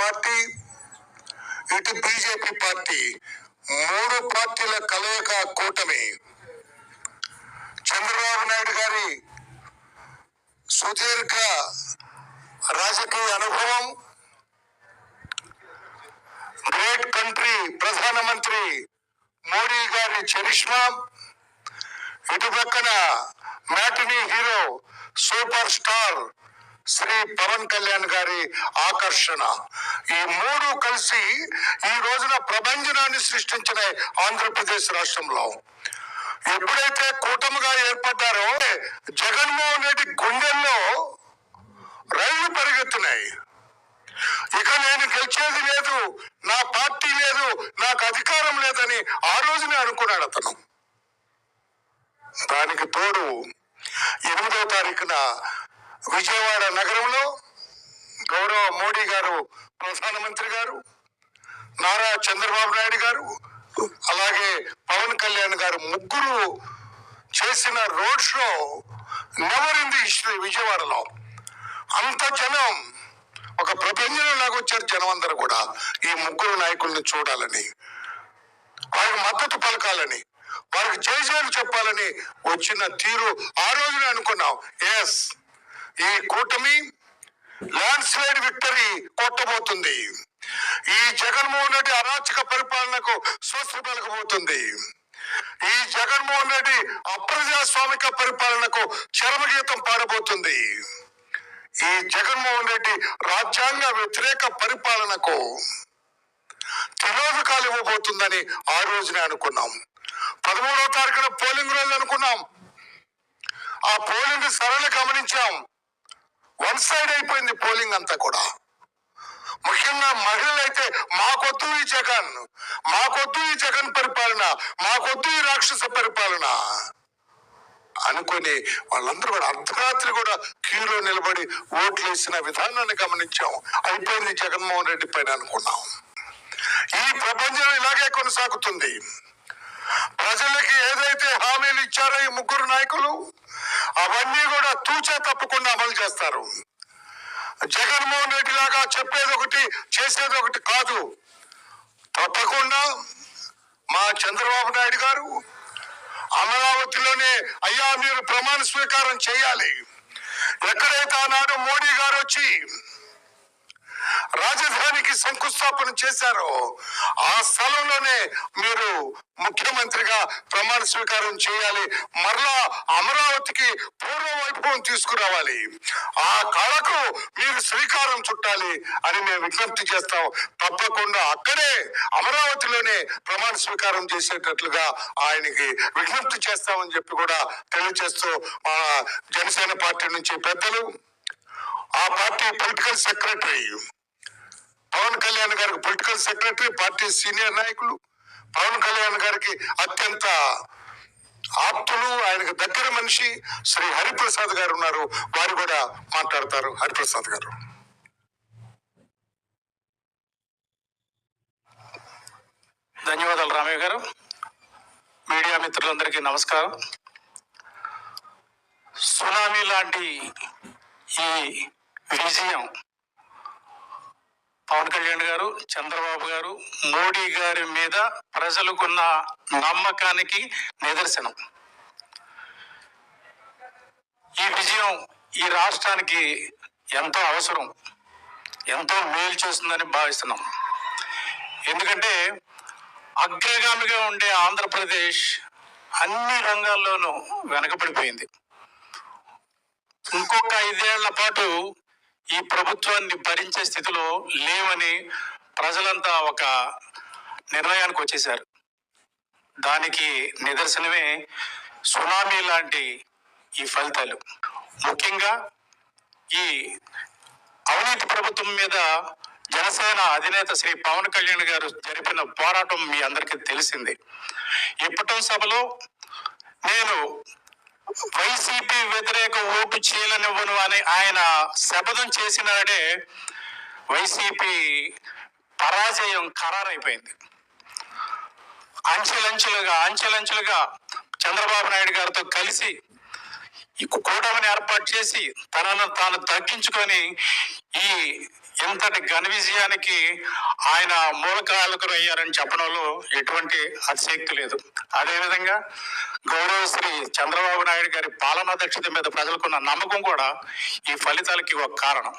Party, ఇటు BJP party, మూడు పార్టీల కలయిక కూటమి. చంద్రబాబు నాయుడు గారి సుదీర్ఘ రాజకీయ అనుభవం, గ్రేట్ కంట్రీ ప్రధానమంత్రి మోడీ గారి చరిష్మా, ఇటు పక్కన matinee hero super star Shri Pawan Kalyan గారి ఆకర్షణ, ఈ మూడు కలిసి ఈ రోజున ప్రభంజనాన్ని సృష్టించిన ఆంధ్రప్రదేశ్ రాష్ట్రంలో ఎప్పుడైతే కూటమిగా ఏర్పడ్డారో జగన్మోహన్ రెడ్డి గుండెల్లో రైళ్లు పరిగెత్తున్నాయి. ఇక నేను గెలిచేది లేదు, నా పార్టీ లేదు, నాకు అధికారం లేదని ఆ రోజునే అనుకున్నాడు అతను. దానికి తోడు 8వ తారీఖున విజయవాడ నగరంలో గౌరవ మోడీ గారు, ప్రధానమంత్రి గారు, నారా చంద్రబాబు నాయుడు గారు, అలాగే పవన్ కళ్యాణ్ గారు ముగ్గురు చేసిన road show never in the history. విజయవాడలో అంత జనం, ఒక ప్రభంజనం లాగా వచ్చారు జనం అందరూ కూడా ఈ ముగ్గురు నాయకుల్ని చూడాలని, వారికి మద్దతు పలకాలని, వారికి జయజయలు చెప్పాలని వచ్చిన తీరు ఆ రోజునే అనుకున్నాం. ఎస్, ఈ కూటమి ల్యాండ్ స్లైడ్ విక్టరీ కొట్టబోతుంది. ఈ జగన్మోహన్ రెడ్డి అరాచక పరిపాలనకు స్వస్తి పలకబోతుంది. ఈ జగన్మోహన్ రెడ్డి అప్రజాస్వామిక పరిపాలనకు చరమగీతం పాడబోతుంది. ఈ జగన్మోహన్ రెడ్డి రాజ్యాంగ వ్యతిరేక పరిపాలనకు తిరోధకాలు ఇవ్వబోతుందని ఆ రోజునే అనుకున్నాం. 13వ తారీఖున పోలింగ్ రోజు అనుకున్నాం. ఆ పోలింగ్ సరళ గమనించాం. వన్ సైడ్ అయిపోయింది పోలింగ్ అంతా కూడా. ముఖ్యంగా మహిళలు అయితే మాకొద్దు ఈ జగన్, మాకొద్దు ఈ జగన్ పరిపాలన, మాకొద్దు ఈ రాక్షస పరిపాలన అనుకుని వాళ్ళందరూ కూడా అర్ధరాత్రి కూడా క్యూలో నిలబడి ఓట్లు వేసిన విధానాన్ని గమనించాం. అయిపోయింది జగన్మోహన్ రెడ్డి పైన అనుకున్నాం. ఈ ప్రపంచం ఇలాగే కొనసాగుతుంది. ప్రజలకి ఏదైతే హామీలు ఇచ్చారో ఈ ముగ్గురు నాయకులు అవన్నీ కూడా తూచా తప్పకుండా అమలు చేస్తారు. జగన్మోహన్ రెడ్డి లాగా చెప్పేది ఒకటి చేసేది ఒకటి కాదు. తప్పకుండా మా చంద్రబాబు నాయుడు గారు అమరావతిలోనే అయ్యా మీరు ప్రమాణ స్వీకారం చేయాలి. ఎక్కడైతే ఆనాడు మోడీ గారు వచ్చి రాజధానికి శంకుస్థాపన చేశారో ఆ స్థలంలోనే మీరు ముఖ్యమంత్రిగా ప్రమాణ స్వీకారం చేయాలి. మరలా అమరావతికి పూర్వ వైభవం తీసుకురావాలి. ఆ కళకు మీరు శ్రీకారం చుట్టాలి అని మేము విజ్ఞప్తి చేస్తాం. తప్పకుండా అక్కడే అమరావతిలోనే ప్రమాణ స్వీకారం చేసేటట్లుగా ఆయనకి విజ్ఞప్తి చేస్తామని చెప్పి కూడా తెలియజేస్తూ జనసేన పార్టీ నుంచి పెద్దలు, ఆ party political secretary Pawan Kalyan గారికి, పొలిటికల్ సెక్రటరీ, పార్టీ సీనియర్ నాయకులు, పవన్ కళ్యాణ్ గారికి అత్యంత ఆప్తులు, ఆయనకు దగ్గర మనిషి శ్రీ హరిప్రసాద్ గారు ఉన్నారు. వారు కూడా మాట్లాడతారు. హరిప్రసాద్ గారు. ధన్యవాదాలు రామయ్య గారు. మీడియా మిత్రులందరికీ నమస్కారం. సునామీ లాంటి ఈ విజయం పవన్ కళ్యాణ్ గారు, చంద్రబాబు గారు, మోడీ గారి మీద ప్రజలకున్న నమ్మకానికి నిదర్శనం. ఈ విజయం ఈ రాష్ట్రానికి ఎంతో అవసరం, ఎంతో మేలు చేస్తుందని భావిస్తున్నాం. ఎందుకంటే అగ్రగామిగా ఉండే ఆంధ్రప్రదేశ్ అన్ని రంగాల్లోనూ వెనకబడిపోయింది. ఇంకొక 5 ఏళ్ల పాటు ఈ ప్రభుత్వాన్ని భరించే స్థితిలో లేవని ప్రజలంతా ఒక నిర్ణయానికి వచ్చేశారు. దానికి నిదర్శనమే సునామీ లాంటి ఈ ఫలితాలు. ముఖ్యంగా ఈ అవినీతి ప్రభుత్వం మీద జనసేన అధినేత శ్రీ పవన్ కళ్యాణ్ గారు జరిపిన పోరాటం మీ అందరికీ తెలిసింది. ఇప్పటి సభలో నేను వైసీపీ వ్యతిరేక ఓటు చేయలనివ్వను అని ఆయన శపథం చేసినాడే వైసీపీ పరాజయం ఖరారైపోయింది. అంచెలంచెలుగా చంద్రబాబు నాయుడు గారితో కలిసి ఈ కూటమిని ఏర్పాటు చేసి తనను తాను తగ్గించుకొని ఈ ఇంతటి ఘన విజయానికి ఆయన మూలకారకులు అయ్యారని చెప్పడంలో ఎటువంటి అతిశక్తి లేదు. అదేవిధంగా గౌరవశ్రీ చంద్రబాబు నాయుడు గారి పాలనా దక్షత మీద ప్రజలకున్న నమ్మకం కూడా ఈ ఫలితాలకి ఒక కారణం.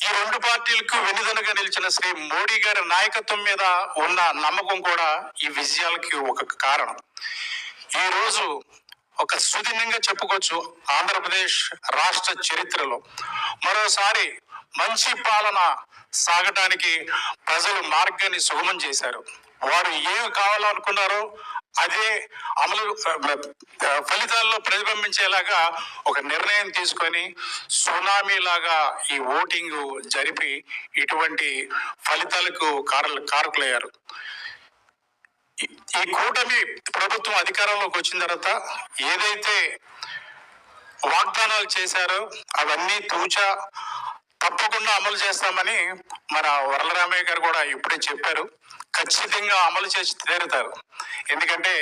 ఈ రెండు పార్టీలకు వెన్నుదన్నుగా నిలిచిన శ్రీ మోడీ గారి నాయకత్వం మీద ఉన్న నమ్మకం కూడా ఈ విజయాలకి ఒక కారణం. ఈ రోజు ఒక సుదీర్ఘంగా చెప్పుకోవచ్చు, ఆంధ్రప్రదేశ్ రాష్ట్ర చరిత్రలో మరోసారి మంచి పాలన సాగటానికి ప్రజలు మార్గాన్ని సుగమం చేశారు. వారు ఏమి కావాలనుకున్నారో అదే అమలు ఫలితాల్లో ప్రతిబింబించేలాగా ఒక నిర్ణయం తీసుకొని సునామీ లాగా ఈ ఓటింగ్ జరిపి ఇటువంటి ఫలితాలకు కారకులయ్యారు. ఈ కూటమి ప్రభుత్వం అధికారంలోకి వచ్చిన తర్వాత ఏదైతే వాగ్దానాలు చేశారో అవన్నీ తూచా తప్పకుండా అమలు చేస్తామని మన వరలరామయ్య గారు కూడా ఇప్పుడే చెప్పారు. ఖచ్చితంగా అమలు చేసి తీరుతారు. ఎందుకంటే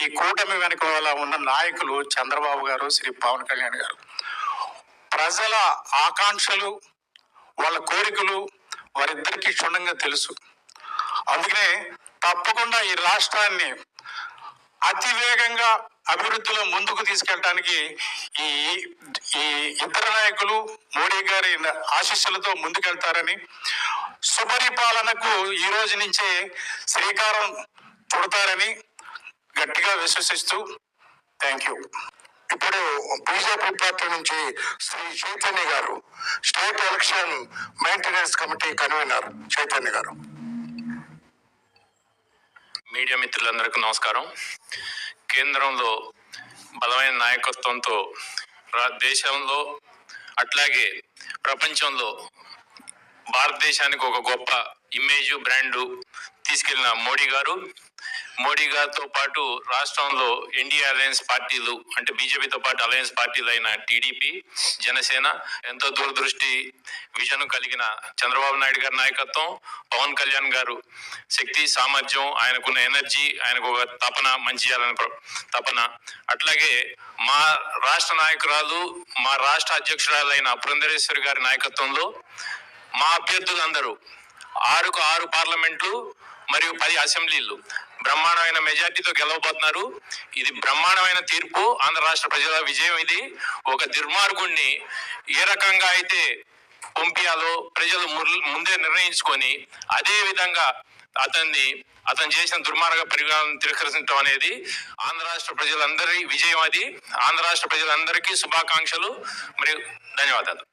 ఈ కూటమి వెనుక ఉన్న నాయకులు చంద్రబాబు గారు, శ్రీ పవన్ కళ్యాణ్ గారు. ప్రజల ఆకాంక్షలు, వాళ్ళ కోరికలు వారిద్దరికీ క్షుణ్ణంగా తెలుసు. అందుకనే తప్పకుండా ఈ రాష్ట్రాన్ని అతి వేగంగా అభివృద్ధిలో ముందుకు తీసుకెళ్ళడానికి ఈ ఇద్దరు నాయకులు మోడీ గారి ఆశీస్సులతో ముందుకెళ్తారని, సుపరిపాలనకు ఈ రోజు నుంచే శ్రీకారం చుడతారని గట్టిగా విశ్వసిస్తూ థ్యాంక్ యూ. ఇప్పుడు బీజేపీ పార్టీ నుంచి శ్రీ చైతన్య గారు, state election maintenance committee convener. Chaitanya గారు. మీడియా మిత్రులందరికీ నమస్కారం. కేంద్రంలో బలమైన నాయకత్వంతో దేశంలో అట్లాగే ప్రపంచంలో భారతదేశానికి ఒక గొప్ప ఇమేజ్, బ్రాండు తీసుకెళ్లిన మోడీ గారితో పాటు రాష్ట్రంలో ఎన్డీఏ అలయన్స్ పార్టీలు అంటే బీజేపీతో పాటు అలయన్స్ పార్టీలు అయిన టీడీపీ, జనసేన, ఎంతో దూరదృష్టి విజన్ కలిగిన చంద్రబాబు నాయుడు గారి నాయకత్వం, పవన్ కళ్యాణ్ గారు శక్తి, సామర్థ్యం, ఆయనకున్న ఎనర్జీ, ఆయనకు ఒక తపన, మంచి చేయాలని తపన, అట్లాగే మా రాష్ట్ర నాయకురాలు, మా రాష్ట్ర అధ్యక్షురాలైన పురంధరేశ్వరి గారి నాయకత్వంలో మా అభ్యర్థులందరూ 6 పార్లమెంట్లు మరియు 10 అసెంబ్లీలు బ్రహ్మాండమైన మెజార్టీతో గెలవబోతున్నారు. ఇది బ్రహ్మాండమైన తీర్పు, ఆంధ్ర రాష్ట్ర ప్రజల విజయం. ఇది ఒక దుర్మార్గుణ్ణి ఏ రకంగా అయితే పంపించాలో ప్రజలు ముందే నిర్ణయించుకొని అదే విధంగా అతను చేసిన దుర్మార్గ పరిణామాలను తిరస్కరించడం అనేది ఆంధ్ర రాష్ట్ర ప్రజలందరి విజయం. అది ఆంధ్ర రాష్ట్ర ప్రజలందరికీ శుభాకాంక్షలు మరియు ధన్యవాదాలు.